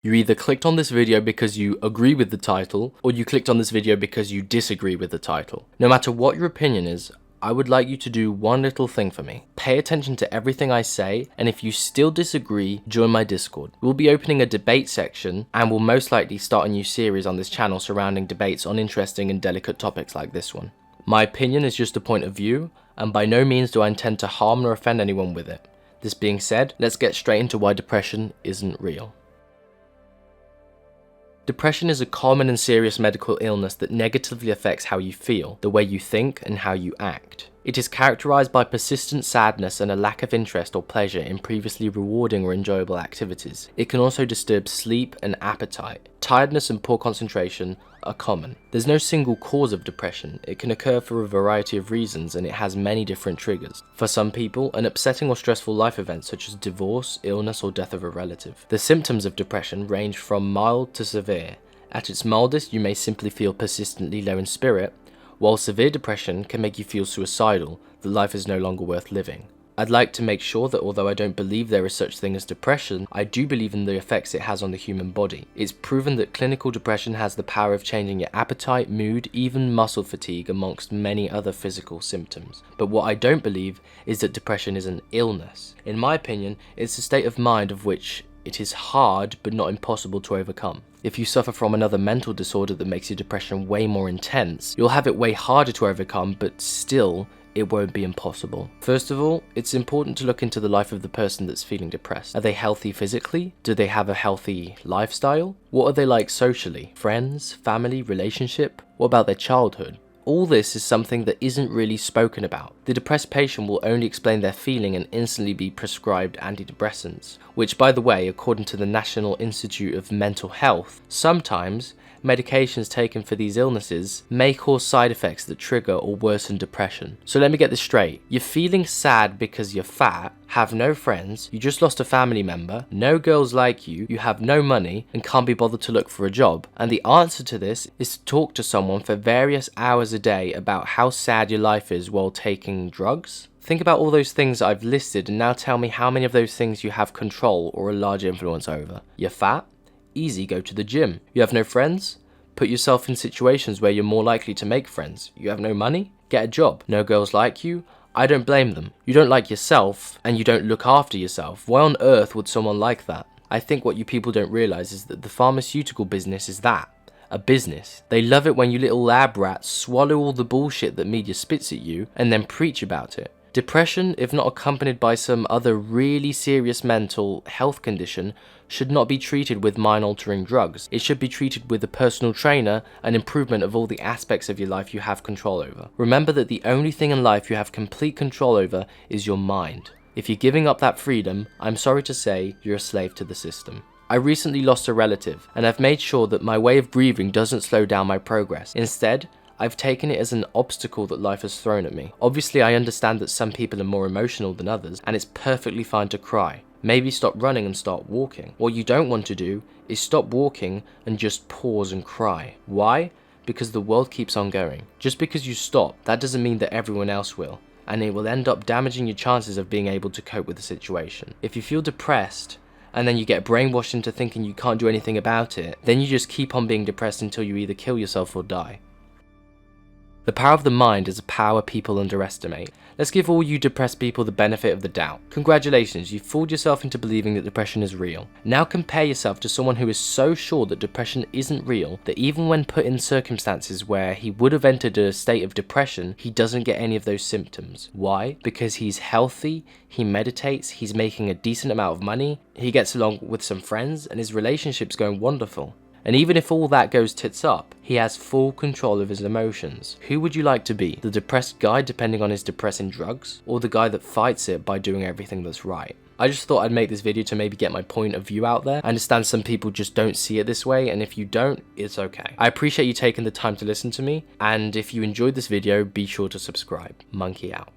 You either clicked on this video because you agree with the title, or you clicked on this video because you disagree with the title. No matter what your opinion is, I would like you to do one little thing for me. Pay attention to everything I say, and if you still disagree, join my Discord. We'll be opening a debate section, and we'll most likely start a new series on this channel surrounding debates on interesting and delicate topics like this one. My opinion is just a point of view, and by no means do I intend to harm or offend anyone with it. This being said, let's get straight into why depression isn't real. Depression is a common and serious medical illness that negatively affects how you feel, the way you think, and how you act. It is characterized by persistent sadness and a lack of interest or pleasure in previously rewarding or enjoyable activities. It can also disturb sleep and appetite. Tiredness and poor concentration are common. There's no single cause of depression. It can occur for a variety of reasons, and it has many different triggers. For some people, an upsetting or stressful life event such as divorce, illness, or death of a relative. The symptoms of depression range from mild to severe. At its mildest, you may simply feel persistently low in spirit, while severe depression can make you feel suicidal, that life is no longer worth living. I'd like to make sure that although I don't believe there is such thing as depression, I do believe in the effects it has on the human body. It's proven that clinical depression has the power of changing your appetite, mood, even muscle fatigue amongst many other physical symptoms. But what I don't believe is that depression is an illness. In my opinion, it's a state of mind of which it is hard but not impossible to overcome. If you suffer from another mental disorder that makes your depression way more intense, you'll have it way harder to overcome, but still, it won't be impossible. First of all, it's important to look into the life of the person that's feeling depressed. Are they healthy physically? Do they have a healthy lifestyle? What are they like socially? Friends, family, relationship? What about their childhood? All this is something that isn't really spoken about. The depressed patient will only explain their feeling and instantly be prescribed antidepressants, which, by the way, according to the National Institute of Mental Health, sometimes medications taken for these illnesses may cause side effects that trigger or worsen depression. So let me get this straight. You're feeling sad because you're fat, have no friends, you just lost a family member, no girls like you have no money, and can't be bothered to look for a job. And the answer to this is to talk to someone for various hours a day about how sad your life is while taking drugs? Think about all those things I've listed and now tell me how many of those things you have control or a large influence over. You're fat? Easy, go to the gym. You have no friends? Put yourself in situations where you're more likely to make friends. You have no money? Get a job. No girls like you? I don't blame them. You don't like yourself, and you don't look after yourself. Why on earth would someone like that? I think what you people don't realize is that the pharmaceutical business is that. A business. They love it when you little lab rats swallow all the bullshit that media spits at you and then preach about it. Depression, if not accompanied by some other really serious mental health condition, should not be treated with mind-altering drugs. It should be treated with a personal trainer and improvement of all the aspects of your life you have control over. Remember that the only thing in life you have complete control over is your mind. If you're giving up that freedom, I'm sorry to say, you're a slave to the system. I recently lost a relative, and I've made sure that my way of grieving doesn't slow down my progress. Instead, I've taken it as an obstacle that life has thrown at me. Obviously, I understand that some people are more emotional than others, and it's perfectly fine to cry. Maybe stop running and start walking. What you don't want to do is stop walking and just pause and cry. Why? Because the world keeps on going. Just because you stop, that doesn't mean that everyone else will, and it will end up damaging your chances of being able to cope with the situation. If you feel depressed, and then you get brainwashed into thinking you can't do anything about it, then you just keep on being depressed until you either kill yourself or die. The power of the mind is a power people underestimate. Let's give all you depressed people the benefit of the doubt. Congratulations, you've fooled yourself into believing that depression is real. Now compare yourself to someone who is so sure that depression isn't real that even when put in circumstances where he would have entered a state of depression, he doesn't get any of those symptoms. Why? Because he's healthy, he meditates, he's making a decent amount of money, he gets along with some friends, and his relationship's going wonderful. And even if all that goes tits up, he has full control of his emotions. Who would you like to be? The depressed guy depending on his depressing drugs? Or the guy that fights it by doing everything that's right? I just thought I'd make this video to maybe get my point of view out there. I understand some people just don't see it this way, and if you don't, it's okay. I appreciate you taking the time to listen to me, and if you enjoyed this video, be sure to subscribe. Monkey out.